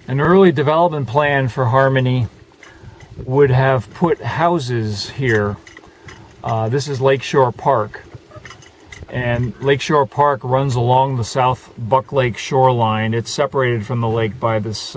An early development plan for Harmony would have put houses here. This is Lakeshore Park, and Lakeshore Park runs along the South Buck Lake shoreline. It's separated from the lake by this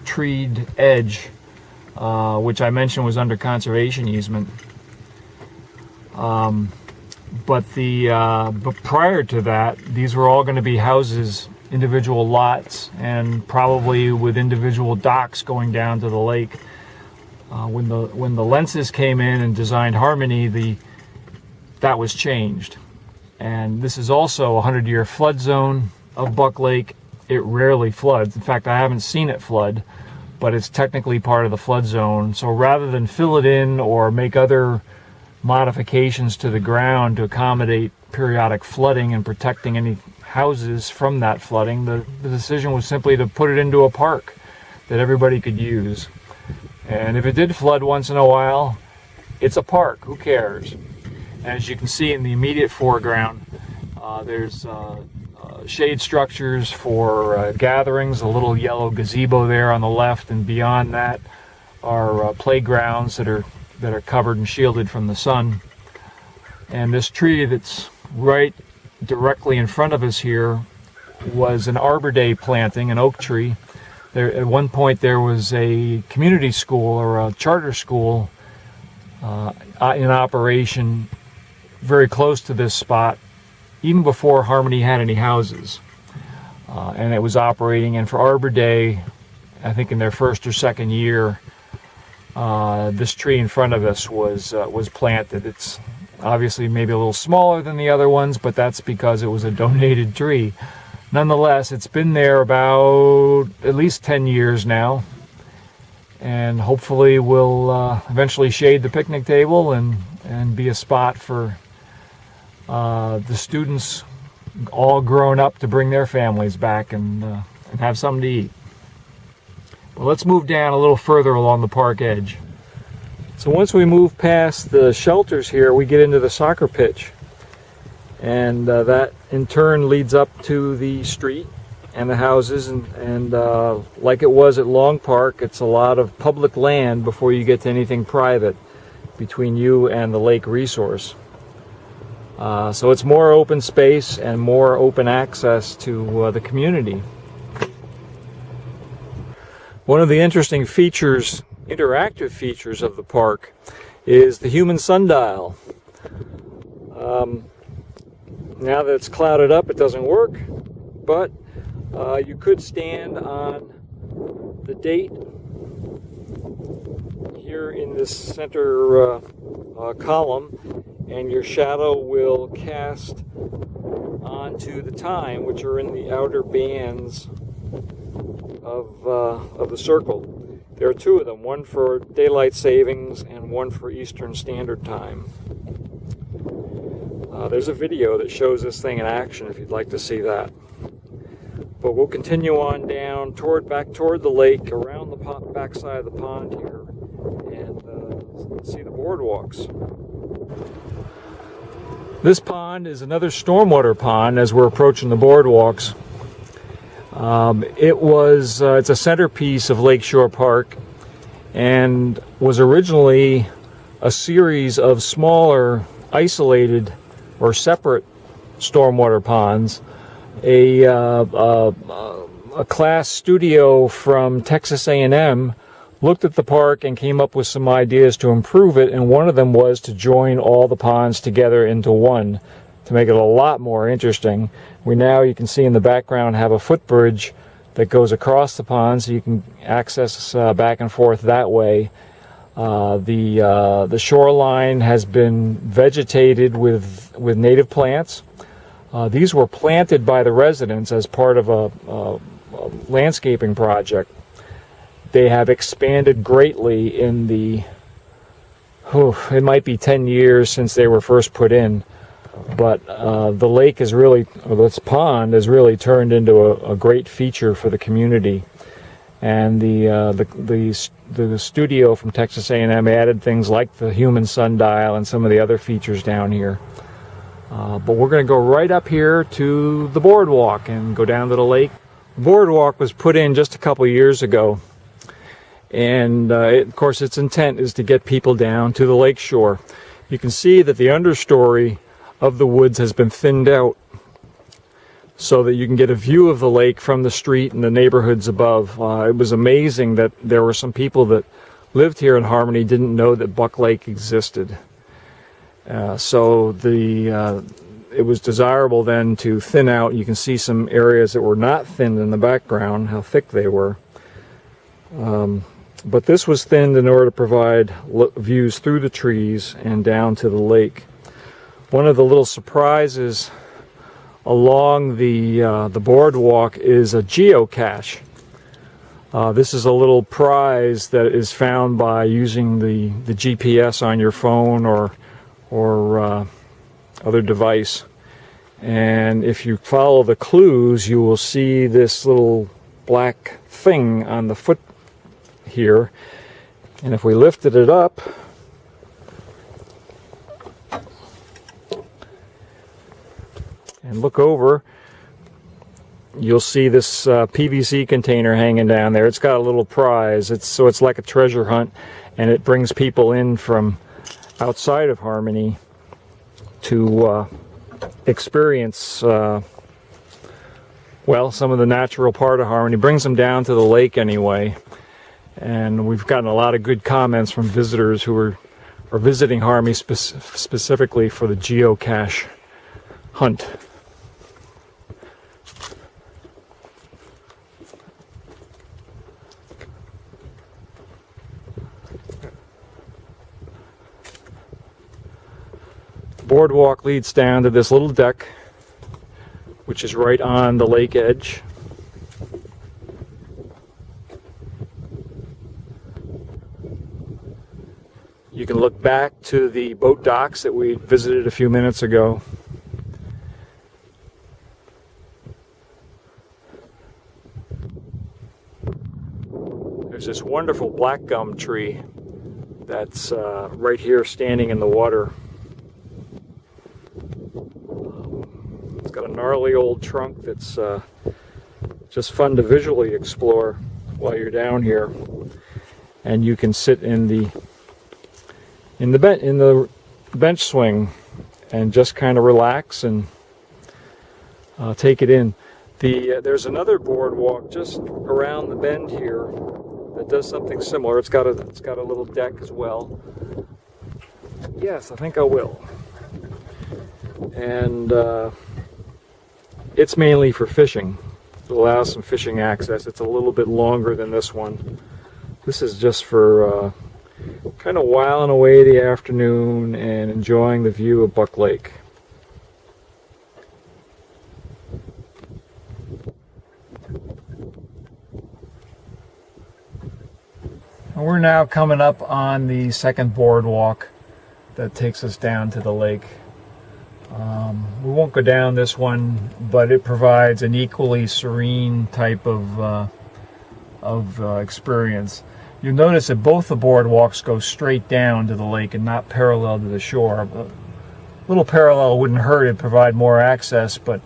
treed edge, which I mentioned was under conservation easement. But prior to that, these were all going to be houses, individual lots, and probably with individual docks going down to the lake. When the Lentzes came in and designed Harmony, that was changed. And this is also a 100-year flood zone of Buck Lake. It rarely floods. In fact, I haven't seen it flood, but it's technically part of the flood zone. So rather than fill it in or make other modifications to the ground to accommodate periodic flooding and protecting any houses from that flooding, the decision was simply to put it into a park that everybody could use. And if it did flood once in a while, it's a park. Who cares? As you can see in the immediate foreground, there's shade structures for gatherings, a little yellow gazebo there on the left, and beyond that are playgrounds that are covered and shielded from the sun. And this tree that's right directly in front of us here was an Arbor Day planting, an oak tree. There, at one point there was a community school or a charter school in operation very close to this spot, even before Harmony had any houses. And it was operating, and for Arbor Day, I think in their first or second year, this tree in front of us was planted. It's obviously maybe a little smaller than the other ones, but that's because it was a donated tree. Nonetheless, it's been there about at least 10 years now, and hopefully will eventually shade the picnic table and be a spot for the students all grown up to bring their families back and have something to eat. Well, let's move down a little further along the park edge. So once we move past the shelters here, we get into the soccer pitch. And that in turn leads up to the street and the houses. And like it was at Long Park, it's a lot of public land before you get to anything private between you and the lake resource. So it's more open space and more open access to the community. One of the interesting features, interactive features of the park, is the human sundial. Now that it's clouded up, it doesn't work, but you could stand on the date here in this center column, and your shadow will cast onto the time, which are in the outer bands of the circle. There are two of them, one for daylight savings and one for Eastern Standard Time. There's a video that shows this thing in action if you'd like to see that. But we'll continue on down back toward the lake, around the backside of the pond here, and see the boardwalks. This pond is another stormwater pond as we're approaching the boardwalks. It's a centerpiece of Lakeshore Park and was originally a series of smaller, isolated or separate stormwater ponds. A class studio from Texas A&M looked at the park and came up with some ideas to improve it, and one of them was to join all the ponds together into one to make it a lot more interesting. You can see in the background, have a footbridge that goes across the pond, so you can access back and forth that way. The shoreline has been vegetated with native plants. These were planted by the residents as part of a landscaping project. They have expanded greatly in it might be 10 years since they were first put in. But the lake this pond has really turned into a great feature for the community. And the studio from Texas A&M added things like the human sundial and some of the other features down here. But we're going to go right up here to the boardwalk and go down to the lake The boardwalk was put in just a couple years ago, and of course its intent is to get people down to the lake shore. You can see that the understory of the woods has been thinned out so that you can get a view of the lake from the street and the neighborhoods above. It was amazing that there were some people that lived here in Harmony didn't know that Buck Lake existed. So it was desirable then to thin out. You can see some areas that were not thinned in the background, how thick they were. But this was thinned in order to provide views through the trees and down to the lake. One of the little surprises along the boardwalk is a geocache. This is a little prize that is found by using the GPS on your phone or other device. And if you follow the clues, you will see this little black thing on the foot here. And if we lifted it up, and look over, you'll see this PVC container hanging down there. It's got a little prize. So it's like a treasure hunt, and it brings people in from outside of Harmony to experience well, some of the natural part of Harmony. Brings them down to the lake anyway, and we've gotten a lot of good comments from visitors who are visiting Harmony specifically for the geocache hunt. Boardwalk leads down to this little deck, which is right on the lake edge. You can look back to the boat docks that we visited a few minutes ago. There's this wonderful black gum tree that's right here standing in the water. It's got a gnarly old trunk that's just fun to visually explore while you're down here. And you can sit in the bench swing and just kind of relax and take it in. There's another boardwalk just around the bend here that does something similar. It's got a little deck as well. Yes, I think I will. And it's mainly for fishing. It allows some fishing access. It's a little bit longer than this one. This is just for kind of whiling away the afternoon and enjoying the view of Buck Lake. And we're now coming up on the second boardwalk that takes us down to the lake. We won't go down this one, but it provides an equally serene type of experience. You'll notice that both the boardwalks go straight down to the lake and not parallel to the shore. A little parallel wouldn't hurt, it'd provide more access, but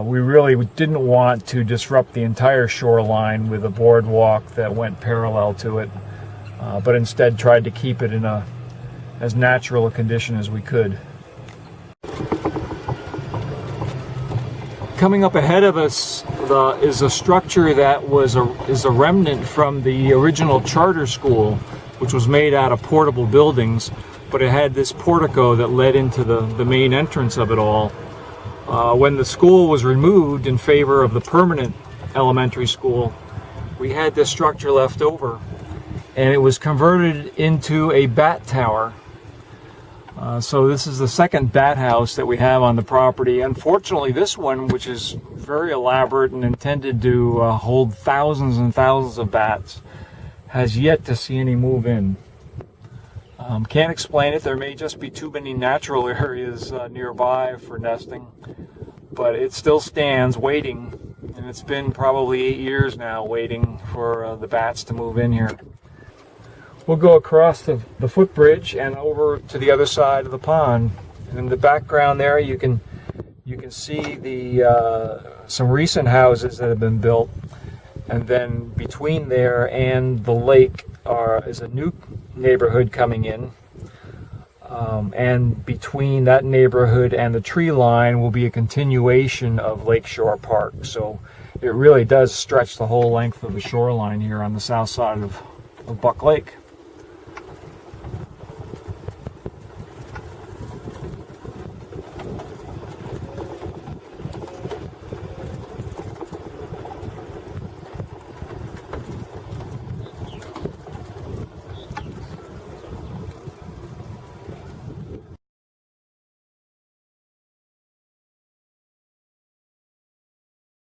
we really didn't want to disrupt the entire shoreline with a boardwalk that went parallel to it, but instead tried to keep it in as natural a condition as we could. Coming up ahead of us is a structure that is a remnant from the original charter school, which was made out of portable buildings, but it had this portico that led into the main entrance of it all. When the school was removed in favor of the permanent elementary school, we had this structure left over, and it was converted into a bat tower. So this is the second bat house that we have on the property. Unfortunately, this one, which is very elaborate and intended to hold thousands and thousands of bats, has yet to see any move in. Can't explain it. There may just be too many natural areas nearby for nesting, but it still stands waiting, and it's been probably 8 years now waiting for the bats to move in here. We'll go across the footbridge and over to the other side of the pond. And in the background there, you can you can see the some recent houses that have been built, and then between there and the lake is a new neighborhood coming in. And between that neighborhood and the tree line will be a continuation of Lakeshore Park. So it really does stretch the whole length of the shoreline here on the south side of Buck Lake.